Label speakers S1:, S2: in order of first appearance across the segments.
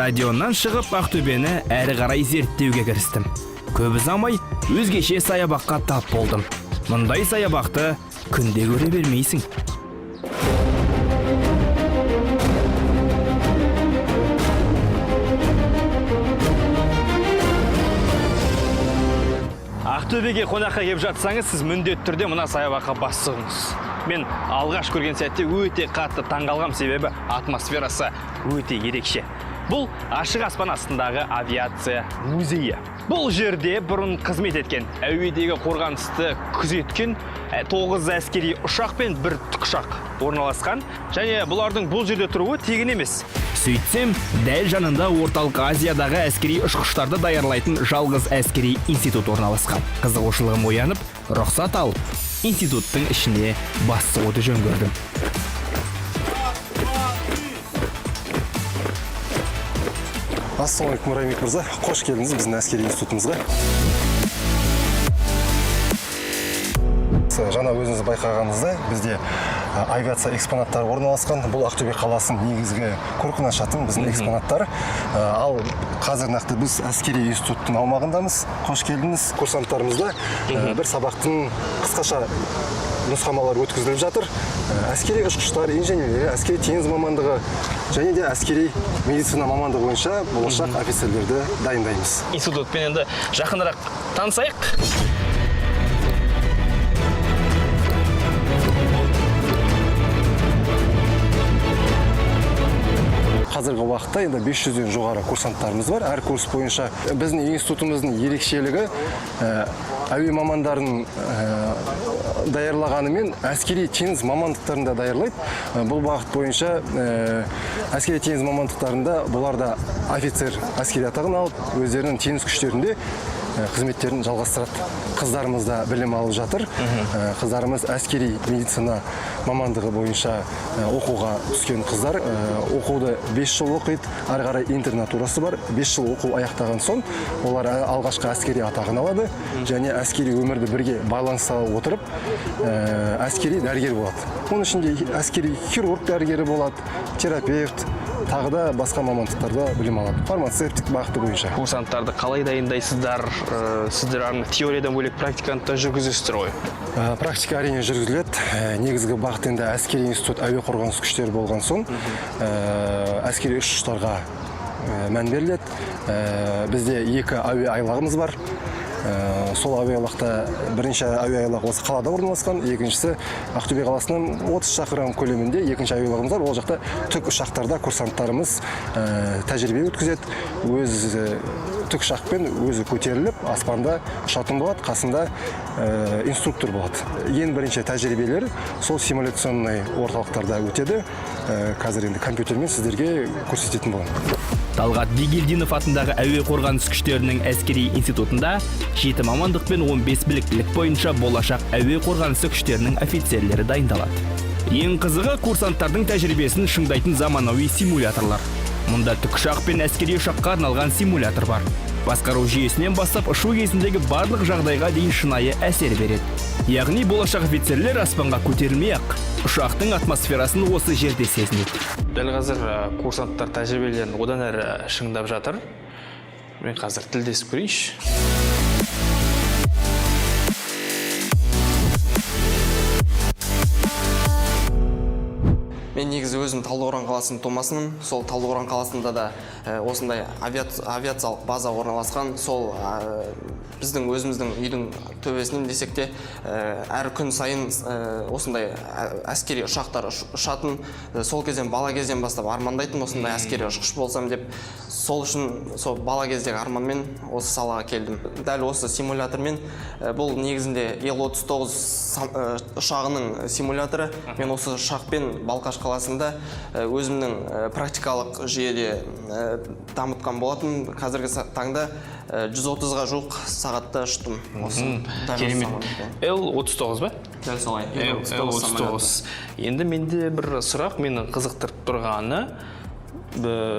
S1: Стадионнан шығып Ақтөбені әрі қарай зерттеуге кірістім. Көп ұзамай өзгеше саябаққа тап болдым. Мұндай саябақты күнде көре бермейсің. Ақтөбеге қонаққа келіп жатсаңыз, сіз міндетті түрде мына саябаққа бас сұғыңыз. Мен алғаш көрген сәтте өте қатты таңғалғам, себебі атмосферасы өте ерекше. Бұл ашық аспан астындағы авиация музейі. Бұл жерде бұрын қызмет еткен, әуедегі қорғанысты күзеткен 9 әскери ұшақ пен 1 тікұшақ орналасқан, және бұлардың бұл жерде тұруы тегін емес. Сөйтсем, дәл жанында Орталық Азиядағы әскери ұшқыштарды даярлайтын жалғыз әскери институт орналасқан. Қызығушылығым оянып, рұқсат алып, институттың ішіне бас сұғуды жөн көрдім.
S2: Ассалаумалейкум, Рамик мырза. Қош келдіңіз біздің әскери институтымызға. Жаңа өзіңіз байқағаныңыздай, бізде авиация экспонаттары орналасқан. Бұл Ақтөбе қаласының негізгі көркін ашатын біздің экспонаттар. Ал қазір нақты біз әскери институттың аумағындамыз. Қош келдіңіз. Курсанттарымызда бір сабақтың қысқаша нұсқамалар өткізіліп жатыр. Әскери ұшқыштар, инженерлер, әскери теңіз мамандығы және де әскери медицина мамандығы бойынша болашақ офицерлерді дайындаймыз.
S1: Институтпен енді жақынырақ танысайық.
S2: Қазіргі уақытта енді 500-ден жоғары курсанттарымыз бар. Әр курс бойынша біздің институтымыздың ерекшелігі әуе мамандарын даярлағанымен әскери теңіз мамандықтарында даярлайды. Бұл бағыт бойынша әскери теңіз мамандықтарында бұларда офицер әскери атағын алып, өздерінің теңіз күштерінде қызметтерін жалғастырады. Қыздарымыз да білім алып жатыр. Қыздарымыз әскери медицина мамандығы бойынша оқуға түскен қыздар. Оқуды 5 жыл оқиды, ары қарай интернатурасы бар. 5 жыл оқу аяқтаған соң олар алғашқы әскери атағын алады және әскери өмірді бірге байланыса отырып әскери дәрігер болады. Оның ішінде әскери хирург дәрігері болады, терапевт, тағы да басқа мамандықтарда білім алады. Фармацевтик бағыты бойынша.
S1: Курсанттарды қалай дайындайсыздар? Сіздер теориядан бөлек практиканы да жүргізесіздер ғой?
S2: Практика әрине жүргізіледі. Негізгі бағыт енді әскери институт әуе қорғаныс күштері болған соң әскери ұшқыштарға мән беріледі. Бізде 2 әуе айлағымыз бар. Сол әуе айлақта бірінші әуе айлақ осы қалада орналасқан, екіншісі Ақтөбе қаласынан 30 шақырым көлемінде екінші әуе айлағымыз бар. Ол жақта тік ұшақтарда курсанттарымыз тәжірибе өткізеді. Өз тік ұшақпен өзі көтеріліп, аспанда ұшатын болады, қасында инструктор болады. Ең бірінші тәжірибелер сол симуляционный орталықтарда өтеді. Қазір енді компьютермен сіздерге көрсететін боламын.
S1: Талғат Бигелдинов атындағы әуе қорғаныс күштерінің әскери институтында 7 мамандық пен 15 біліктілік бойынша болашақ әуе қорғанысы күштерінің офицерлері дайындалады. Ең қызығы курсанттардың тәжірибесін шыңдайтын заманауи симуляторлар. Мұнда тікұшақ пен әскери ұшаққа арналған симулятор бар. Басқару жүйесінен бастап ұшу кезіндегі барлық жағдайға дейін шынайы әсер береді. Яғни болашақ офицерлер аспанға көтерілмей-ақ ұшақтың атмосферасын осы жерде сезінеді. Дәл қазір курсанттар тәжірибелерін одан әрі шыңдап жатыр. Мен қазір тілдесіп көрейінші.
S3: Мен негізі өзім Талдықорған қаласының тумасымын. Сол Талдықорған қаласында да осындай авиациялық база орналасқан. Сол біздің өзіміздің үйдің төбесінен десек те әр күн сайын осындай әскери ұшақтар ұшатын. Сол кезден бала кезден бастап армандайтын осындай әскери ұшқыш болсам деп. Сол үшін сол бала кездегі арманмен осы салаға келдім. Дәл осы симулятормен бұл негізінде Ил-39 ұшағының симуляторы. Мен осы ұшақпен Балқаш қаласында өзімнің практикалық жүйеде дамытқан болатын. Қазіргі таңда 130-ға жуық сағатта ұштым.
S1: Ил-39 ба?
S3: Дәл солай.
S1: Ил-39. Енді менде бір сұрақ мені қызықтырып тұрғаны,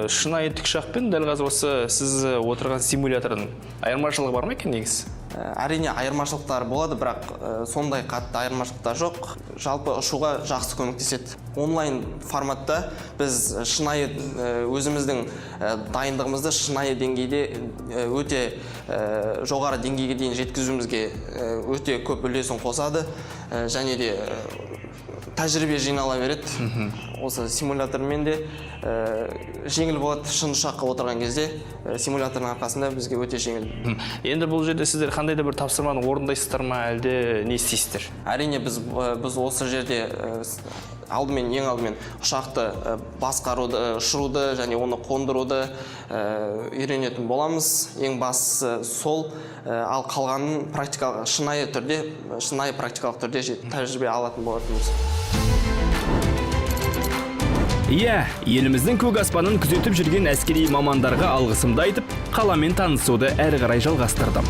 S1: шынайы тікұшақпен дәл қазір осы сіз отырған симулятордың айырмашылығы бар ма екен негізі?
S3: Әрине айырмашылықтар болады, бірақ сондай қатты айырмашылықтар жоқ. Жалпы ұшуға жақсы көмектеседі. онлайн форматта біз шынайы өзіміздің дайындығымызды шынайы деңгейде өте жоғары деңгейге дейін жеткізуімізге өте көп үлесін қосады және де тәжірибе жинала береді. Осы симулятормен де жеңіл болады. Шын ұшаққа отырған кезде симуляторның арқасында бізге өте жеңіл.
S1: Енді бұл жерде сіздер қандай да бір тапсырманы орындайсыздар ма, әлде не істейсіздер?
S3: Әрине біз осы жерде ең алдымен ұшақты басқаруды, ұшыруды және оны қондыруды үйренетін боламыз. Ең бастысы сол, ал қалғанын шынайы практикалық түрде тәжірибе алатын болатынбыз.
S1: Иә, еліміздің көк аспанын күзетіп жүрген әскери мамандарға алғысымды айтып, қаламен танысуды әрі қарай жалғастырдым.